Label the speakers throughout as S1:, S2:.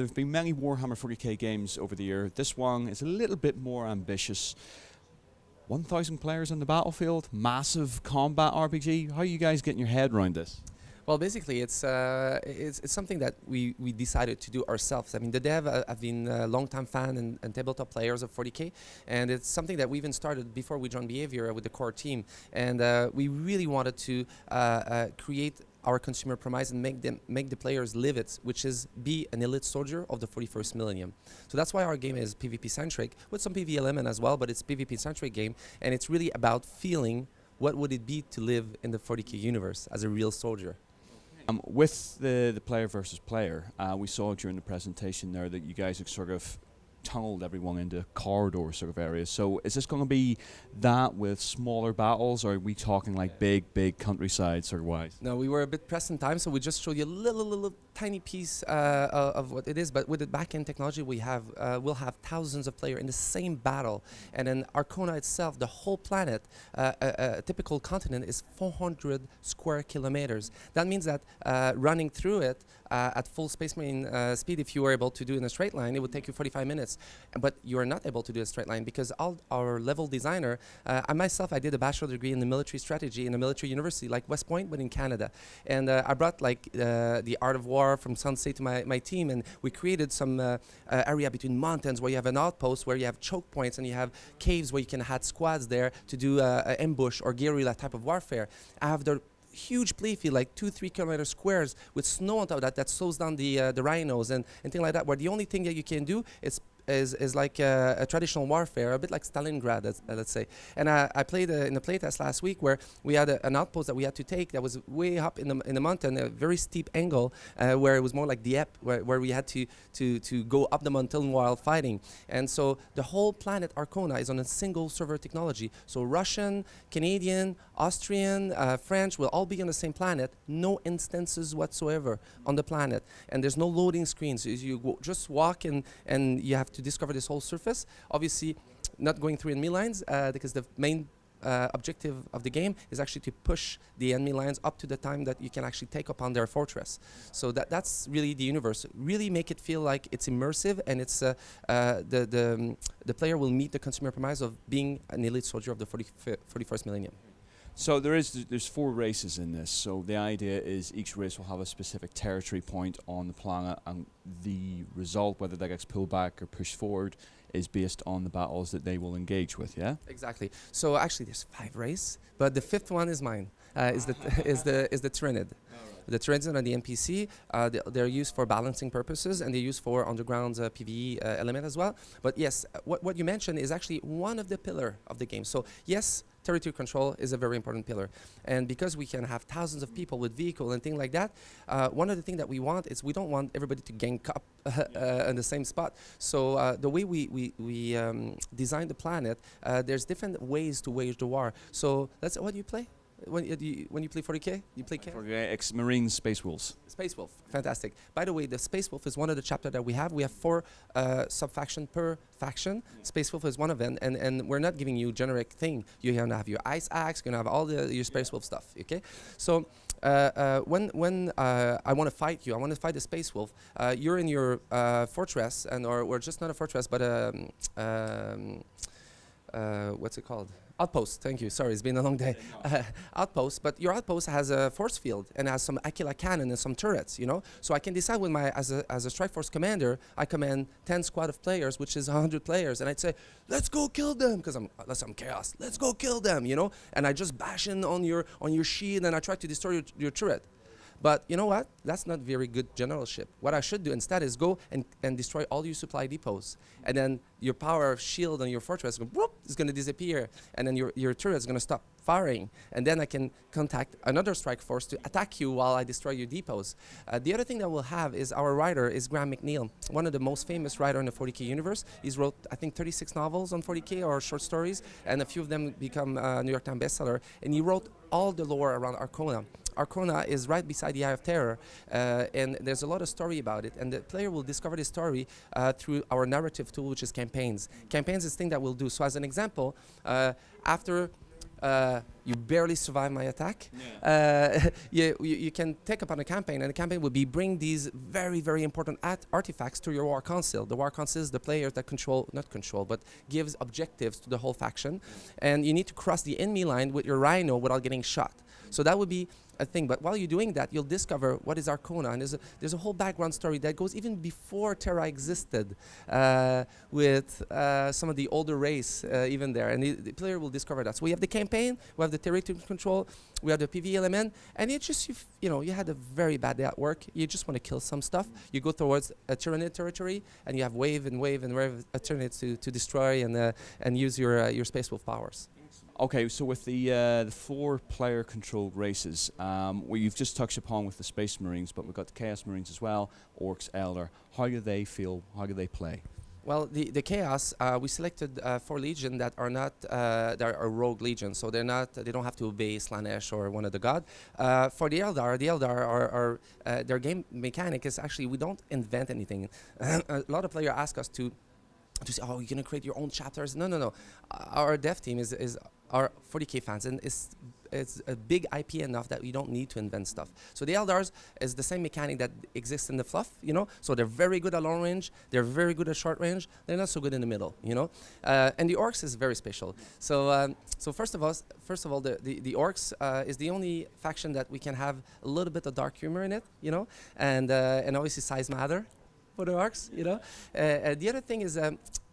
S1: there have been many Warhammer 40k games over the year. This one is a little bit more ambitious. 1,000 players on the battlefield, massive combat RPG. How are you guys getting your head around this?
S2: Well, basically, it's something that we decided to do ourselves. I mean, the dev have been a long-time fan and tabletop players of 40k, and it's something that we even started before we joined Behaviour with the core team. And we really wanted to create our consumer premise and make the players live it, which is be an elite soldier of the 41st millennium. So that's why our game is PvP centric, with some PvE element as well, but it's PvP centric game, and it's really about feeling what would it be to live in the 40k universe as a real soldier.
S1: With the player versus player, we saw during the presentation there that you guys have sort of tunneled everyone into corridor sort of areas. So is this going to be that with smaller battles, or are we talking like big countryside sort of wise?
S2: No, we were a bit pressed in time, so we just showed you a little tiny piece of what it is. But with the back-end technology we have, we'll have thousands of players in the same battle. And then Arcona itself, the whole planet, a typical continent is 400 square kilometers. That means that running through it at full Space Marine speed, if you were able to do it in a straight line, it would take you 45 minutes. But you are not able to do a straight line because our level designer, I did a bachelor degree in the military strategy in a military university like West Point, but in Canada. And I brought like the art of war from Sensei to my team, and we created some area between mountains where you have an outpost, where you have choke points, and you have caves where you can have squads there to do ambush or guerrilla type of warfare. I have the huge playfield, like 2-3 kilometer squares with snow on top of that slows down the rhinos and things like that, where the only thing that you can do is like a traditional warfare, a bit like Stalingrad, let's say. And I played in the playtest last week where we had an outpost that we had to take that was way up in the mountain, a very steep angle, where it was more like the Ep, where we had to go up the mountain while fighting. And so the whole planet Arcona is on a single server technology. So Russian, Canadian, Austrian, French will all be on the same planet, no instances whatsoever on the planet. And there's no loading screens. You just walk and you have to discover this whole surface. Obviously, not going through enemy lines because the main objective of the game is actually to push the enemy lines up to the time that you can actually take upon their fortress. So that's really the universe. Really make it feel like it's immersive, and it's the player will meet the consumer premise of being an elite soldier of the 41st millennium.
S1: So there's 4 races in this. So the idea is each race will have a specific territory point on the planet, and the result, whether that gets pulled back or pushed forward, is based on the battles that they will engage with. Yeah.
S2: Exactly. So actually, there's 5 races, but the 5th one is mine. Is the Tyranid. The Tyranid are the NPC. They're used for balancing purposes, and they're used for underground PvE element as well. But yes, what you mentioned is actually one of the pillars of the game. So yes, territory control is a very important pillar. And because we can have thousands of people with vehicle and things like that, one of the things that we want is we don't want everybody to gang up in the same spot. So the way we design the planet, there's different ways to wage the war. So what do you play? When you play 40k, you play K?
S1: Ex-Marine Space Wolves.
S2: Space Wolf, fantastic. By the way, the Space Wolf is one of the chapters that we have. We have 4 sub-factions per faction. Space Wolf is one of them, and we're not giving you generic thing. You're gonna have your Ice Axe, you're gonna have all your Space Wolf stuff, okay? So when I want to fight you, I want to fight the Space Wolf, you're in your fortress, or just not a fortress, but what's it called? Outpost, thank you. Sorry, it's been a long day. Outpost, but your outpost has a force field and has some Aquila cannon and some turrets, you know. So I can decide with as a strike force commander, I command 10 squad of players, which is 100 players, and I'd say, let's go kill them, because unless I'm chaos, let's go kill them, you know. And I just bash in on your shield, and I try to destroy your turret. But you know what? That's not very good generalship. What I should do instead is go and destroy all your supply depots. And then your power of shield on your fortress is going to disappear. And then your turret is going to stop firing. And then I can contact another strike force to attack you while I destroy your depots. The other thing that we'll have is our writer is Graham McNeil, one of the most famous writers in the 40k universe. He's wrote, I think, 36 novels on 40k or short stories, and a few of them become New York Times bestseller. And he wrote all the lore around Arcona. Arcona is right beside the Eye of Terror, and there's a lot of story about it, and the player will discover the story through our narrative tool, which is campaigns. Campaigns is the thing that we'll do. So as an example, after you barely survive my attack. You can take up on a campaign, and the campaign would be bring these very, very important artifacts to your war council. The war council is the players that not control, but gives objectives to the whole faction. And you need to cross the enemy line with your rhino without getting shot. So that would be a thing. But while you're doing that, you'll discover what is Arcona. And there's a whole background story that goes even before Terra existed, with some of the older race even there. And the player will discover that. So we have the campaign, we have the territory control, we have the PvE element, and it's just, you had a very bad day at work. You just want to kill some stuff. You go towards a Tyranid territory, and you have wave and wave and wave of Tyranids to destroy and use your Space Wolf powers.
S1: Okay, so with the 4 player controlled races, you've just touched upon with the Space Marines, but we've got the Chaos Marines as well, Orcs, Eldar. How do they feel? How do they play?
S2: Well, the Chaos, we selected 4 Legion that are not, they're a rogue Legion, so they don't have to obey Slanesh or one of the god. For the Eldar are their game mechanic is actually, we don't invent anything. A lot of players ask us to say, oh, you're going to create your own chapters. No. Our dev team is our 40K fans, and it's a big IP enough that we don't need to invent stuff. So the Eldars is the same mechanic that exists in the fluff, So they're very good at long range. They're very good at short range. They're not so good in the middle, And the Orcs is very special. So first of all, the Orcs is the only faction that we can have a little bit of dark humor in it, And obviously size matter for the Orcs, The other thing is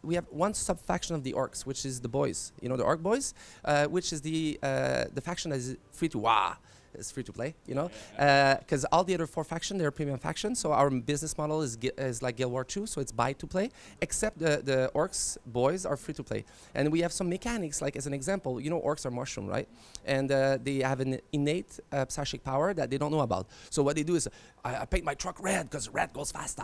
S2: we have one sub-faction of the Orcs, which is the boys, the Orc boys, which is the faction that is free to It's free to play, because all the other 4 factions, they're premium factions. So our business model is like Guild War 2, so it's buy to play. Except the Orcs boys are free to play, and we have some mechanics. Like as an example, Orcs are mushroom, right? And they have an innate psychic power that they don't know about. So what they do is, I paint my truck red because red goes faster,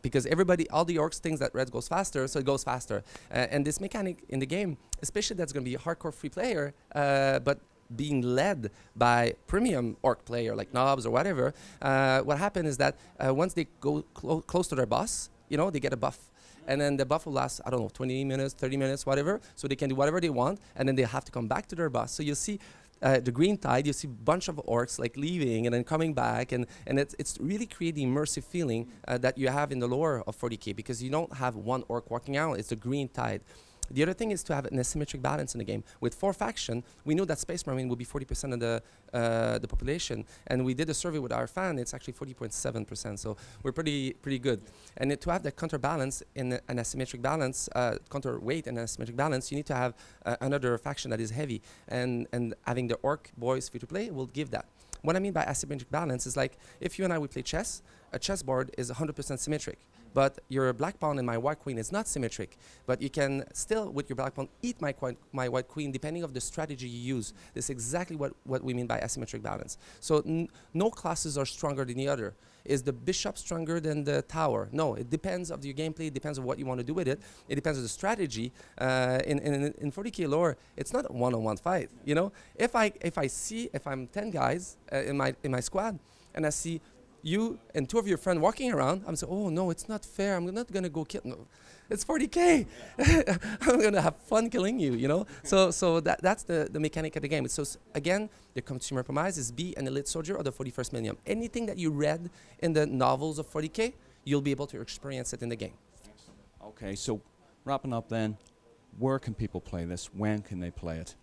S2: because all the Orcs thinks that red goes faster, so it goes faster. And this mechanic in the game, especially that's going to be a hardcore free player, but being led by premium Orc player like Knobs or whatever, what happened is that once they go close to their boss, they get a buff. And then the buff will last, 20 minutes, 30 minutes, whatever. So they can do whatever they want, and then they have to come back to their boss. So you'll see the Green Tide, you see a bunch of Orcs like leaving and then coming back, and it's really creating immersive feeling that you have in the lore of 40K, because you don't have one Orc walking out, it's the Green Tide. The other thing is to have an asymmetric balance in the game. With 4 faction, we know that Space Marine will be 40% of the population, and we did a survey with our fan. It's actually 40.7%, so we're pretty good. And to have that counterbalance in an asymmetric balance, counterweight and asymmetric balance, you need to have another faction that is heavy, and having the Orc boys free to play will give that. What I mean by asymmetric balance is like if you and I would play chess, a chessboard is 100% symmetric. But your black pawn and my white queen is not symmetric. But you can still, with your black pawn, eat my white queen depending on the strategy you use. This is exactly what we mean by asymmetric balance. So no classes are stronger than the other. Is the bishop stronger than the tower? No, it depends of your gameplay. It depends on what you want to do with it. It depends on the strategy. In 40K lore, it's not a one-on-one fight. If I'm 10 guys in my squad, and I see you and 2 of your friends walking around, I'm saying, oh no, it's not fair. I'm not gonna go kill. No, it's 40K. I'm gonna have fun killing you. So that's the mechanic of the game. So again, the consumer promise is be an elite soldier of the 41st Millennium. Anything that you read in the novels of 40K, you'll be able to experience it in the game.
S1: Okay, so wrapping up then, where can people play this? When can they play it?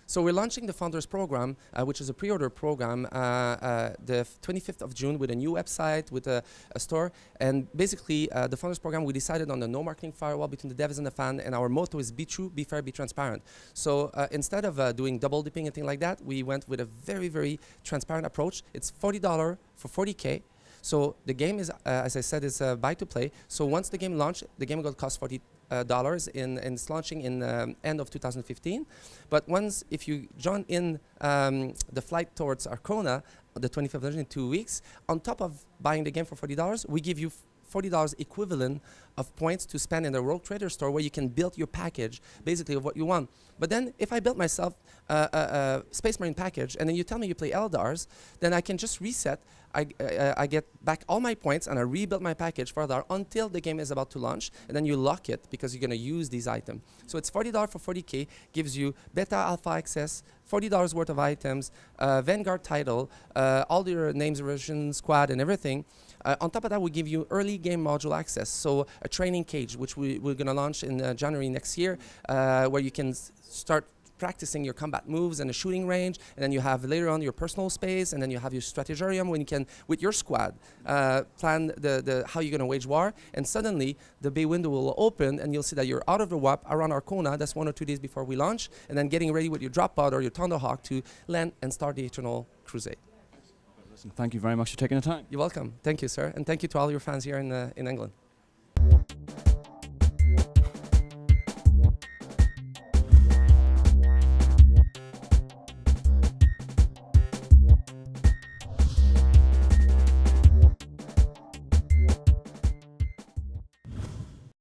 S2: So we're launching the Founders Program, which is a pre-order program, the 25th of June with a new website, with a store. And basically, the Founders Program, we decided on the no marketing firewall between the devs and the fan, and our motto is be true, be fair, be transparent. So instead of doing double dipping and things like that, we went with a very, very transparent approach. It's $40 for 40K. So the game is, as I said, is buy to play. So once the game launched, the game will cost $40, and it's launching in end of 2015. But if you join in the flight towards Arcona, the 25th of June in 2 weeks, on top of buying the game for $40, we give you $40 equivalent of points to spend in the Rogue Trader store, where you can build your package basically of what you want. But then if I built myself a Space Marine package, and then you tell me you play Eldars, then I can just reset. I get back all my points, and I rebuild my package for Eldar until the game is about to launch, and then you lock it because you're going to use these items. So it's $40 for 40K, gives you beta alpha access, $40 worth of items, Vanguard title, all your names, version, squad, and everything. On top of that, we give you early game module access, so a training cage, which we're going to launch in January next year, where you can start practicing your combat moves and the shooting range, and then you have later on your personal space, and then you have your strategarium when you can, with your squad, plan how you're going to wage war, and suddenly the bay window will open, and you'll see that you're out of the WAP around Arcona. That's 1 or 2 days before we launch, and then getting ready with your drop pod or your Thunderhawk to land and start the Eternal Crusade.
S1: Listen, thank you very much for taking the time.
S2: You're welcome. Thank you, sir, and thank you to all your fans here in England.